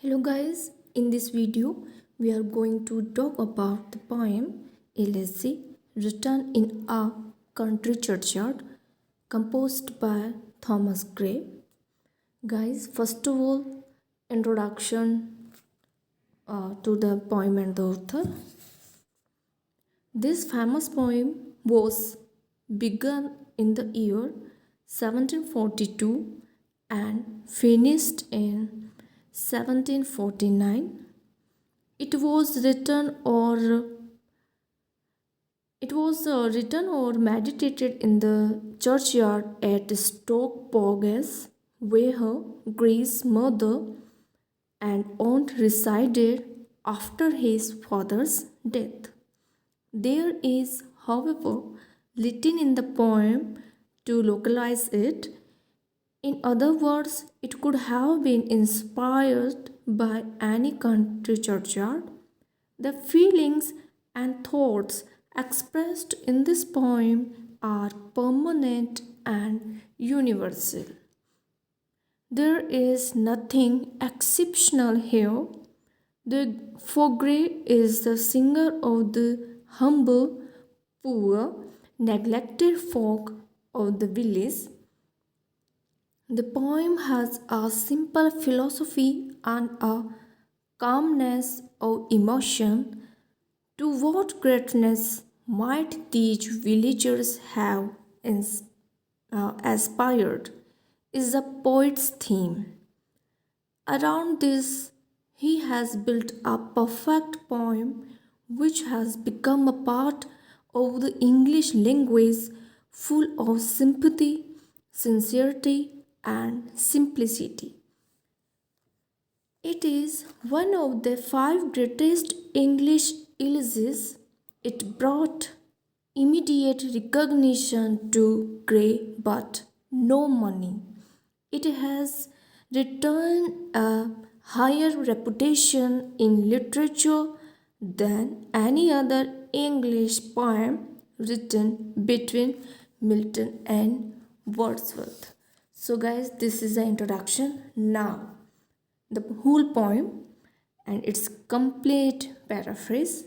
Hello guys, in this video we are going to talk about the poem Elegy written in a country churchyard composed by Thomas Gray. Guys, first of all, introduction to the poem and the author. This famous poem was begun in the year 1742 and finished in 1749. It was written or meditated in the churchyard at Stoke Porges, where her Grace's mother and aunt resided after his father's death. There is, however, little in the poem to localize it. In other words, it could have been inspired by any country churchyard. The feelings and thoughts expressed in this poem are permanent and universal. There is nothing exceptional here. The Gray is the singer of the humble, poor, neglected folk of the village. The poem has a simple philosophy and a calmness of emotion. To what greatness might these villagers have aspired is the poet's theme. Around this, he has built a perfect poem which has become a part of the English language, full of sympathy, sincerity, and simplicity. It is one of the five greatest English elegies. It brought immediate recognition to Gray, but no money. It has returned a higher reputation in literature than any other English poem written between Milton and Wordsworth. So, guys, this is the introduction. Now, the whole poem and its complete paraphrase.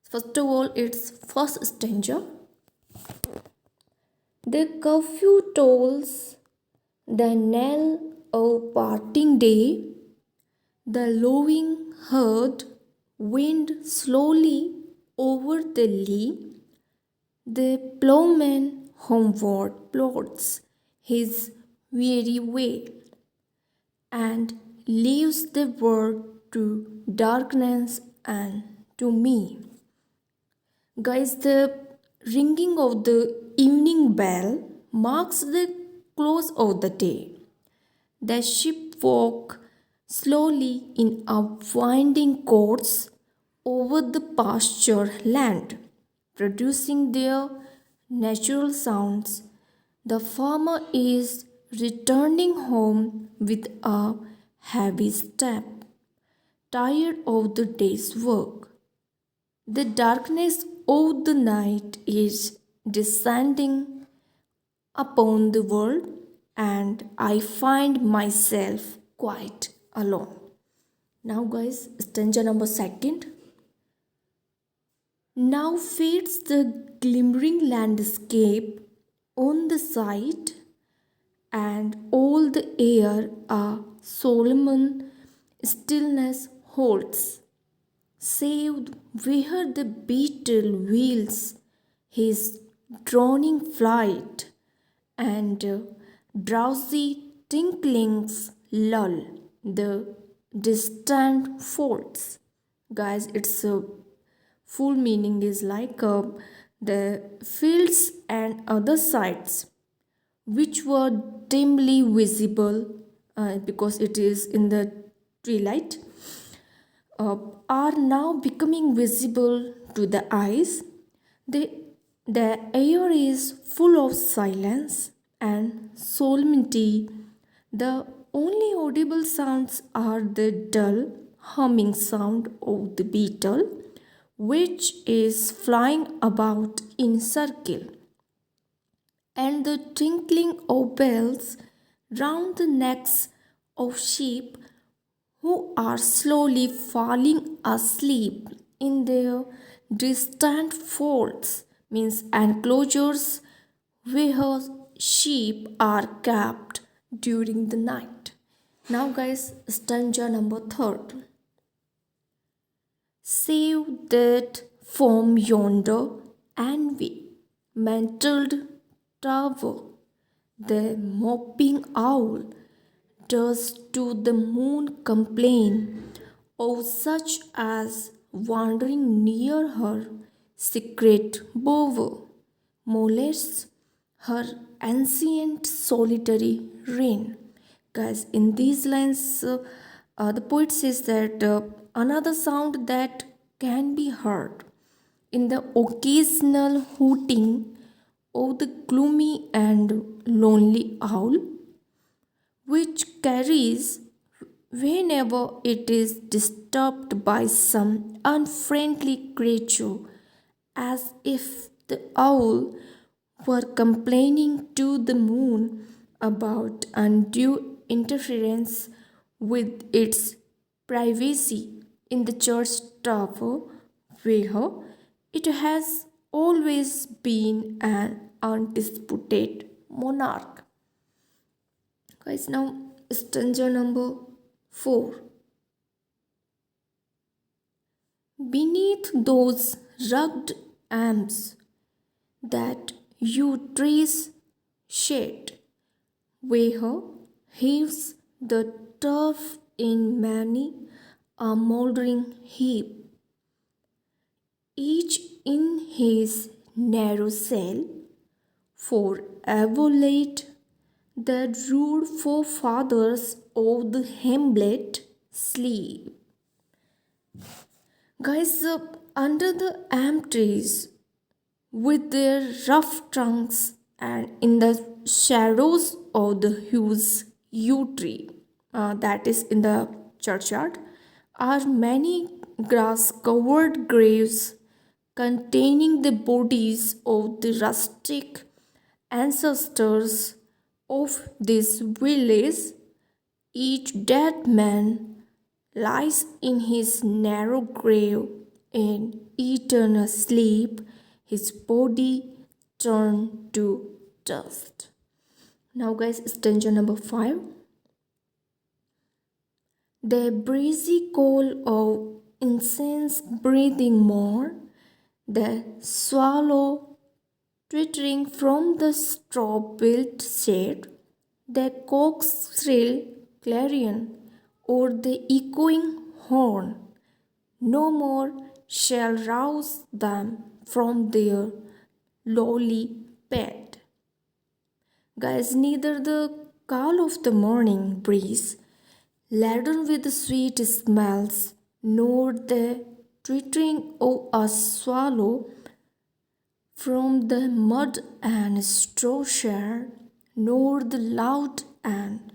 First of all, its first stanza. The curfew tolls the knell of parting day. The lowing herd wind slowly over the lea. The ploughman homeward plods his weary way and leaves the world to darkness and to me. Guys, the ringing of the evening bell marks the close of the day. The sheep walk slowly in a winding course over the pasture land, producing their natural sounds. The farmer is returning home with a heavy step, tired of the day's work. The darkness of the night is descending upon the world, and I find myself quite alone. Now, guys, stanza number second. Now fades the glimmering landscape on the sight, and all the air a solemn stillness holds, save where the beetle wheels his droning flight, and drowsy tinklings lull the distant folds. Guys, its full meaning is like the fields and other sights which were dimly visible because it is in the twilight are now becoming visible to the eyes. The air is full of silence and solemnity. The only audible sounds are the dull humming sound of the beetle, which is flying about in circle, and the tinkling of bells round the necks of sheep who are slowly falling asleep in their distant folds, means enclosures where sheep are kept during the night. Now, guys, stanza number third. Save that from yonder envy, mantled tower, the moping owl does to the moon complain, of such as wandering near her secret bower molests her ancient solitary reign. Guys, in these lines, the poet says that another sound that can be heard in the occasional hooting of the gloomy and lonely owl, which carries whenever it is disturbed by some unfriendly creature, as if the owl were complaining to the moon about undue interference with its privacy in the church tower, where it has always been an undisputed monarch. Guys, now stanza number 4. Beneath those rugged arms that you trace shade, where heaves the turf in many a mouldering heap, each in his narrow cell, forever late, the rude forefathers of the hamlet sleep. Guys, under the elm trees, with their rough trunks and in the shadows of the huge yew tree, that is in the churchyard, are many grass covered graves containing the bodies of the rustic ancestors of this village. Each dead man lies in his narrow grave in eternal sleep, his body turned to dust. Now, guys, stanza number 5. The breezy call of incense breathing morn, the swallow twittering from the straw-built shade, the cock's shrill clarion, or the echoing horn, no more shall rouse them from their lowly bed. Guys, neither the call of the morning breeze, laden with the sweet smells, nor the twittering of a swallow from the mud and straw share, nor the loud and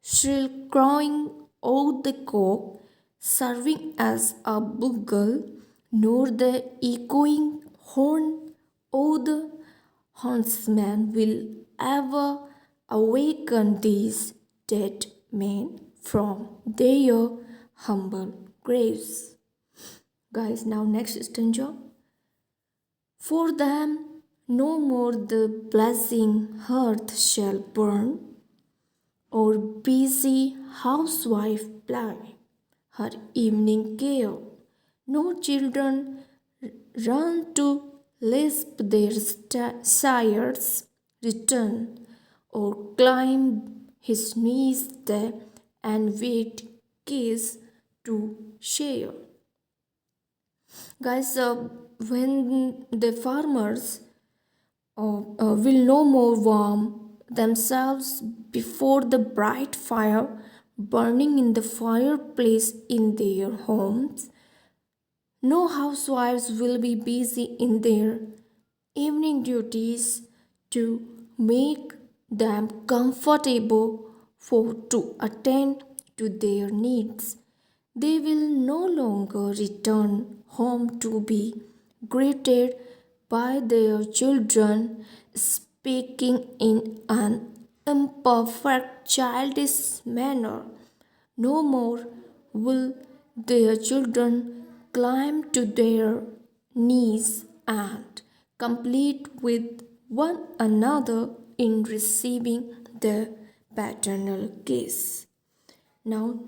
shrill crowing of the cock serving as a bugle, nor the echoing horn of the huntsman will ever awaken these dead men from their humble graves. Guys, now next stanza. For them no more the blazing hearth shall burn, or busy housewife ply her evening care. No children run to lisp their sire's return, or climb his knees there and wait kiss to share. Guys, when the farmers will no more warm themselves before the bright fire burning in the fireplace in their homes, no housewives will be busy in their evening duties to make them comfortable for to attend to their needs. They will no longer return home to be greeted by their children, speaking in an imperfect childish manner. No more will their children climb to their knees and complete with one another in receiving the paternal kiss. Now,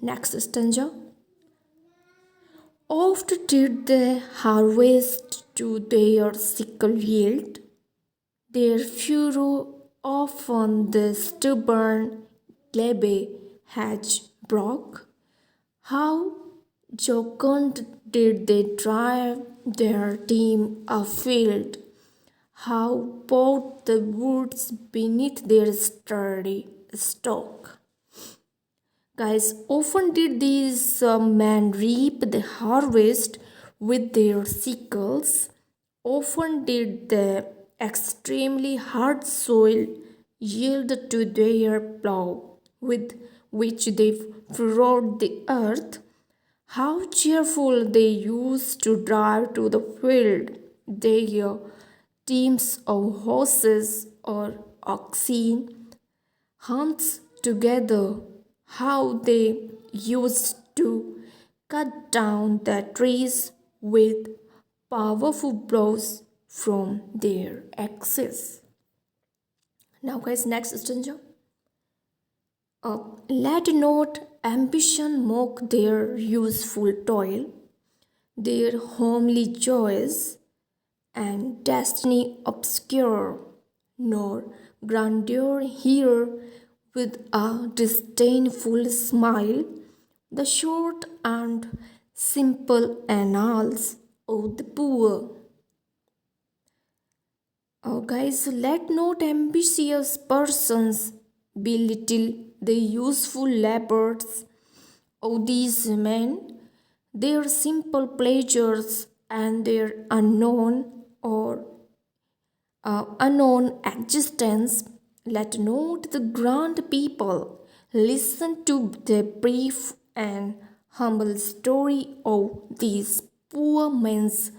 next stanza. Oft did they harvest to their sickle yield, their furrow often the stubborn glebe hedge broke. How jocund did they drive their team afield, how bowed the woods beneath their sturdy stalk. Guys, often did these men reap the harvest with their sickles. Often did the extremely hard soil yield to their plough, with which they furrowed the earth. How cheerful they used to drive to the field, their teams of horses or oxen, hunts together, how they used to cut down the trees with powerful blows from their axes. Now, guys, next stanza. Let not ambition mock their useful toil, their homely joys, and destiny obscure, nor grandeur here with a disdainful smile the short and simple annals of the poor. Oh, guys, let not ambitious persons belittle the useful labors of these men, their simple pleasures and their unknown existence. Let not the grand people listen to the brief and humble story of these poor men's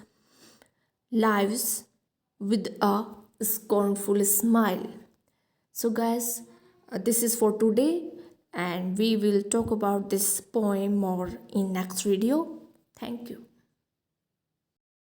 lives with a scornful smile. So, guys, this is for today, and we will talk about this poem more in next video. Thank you.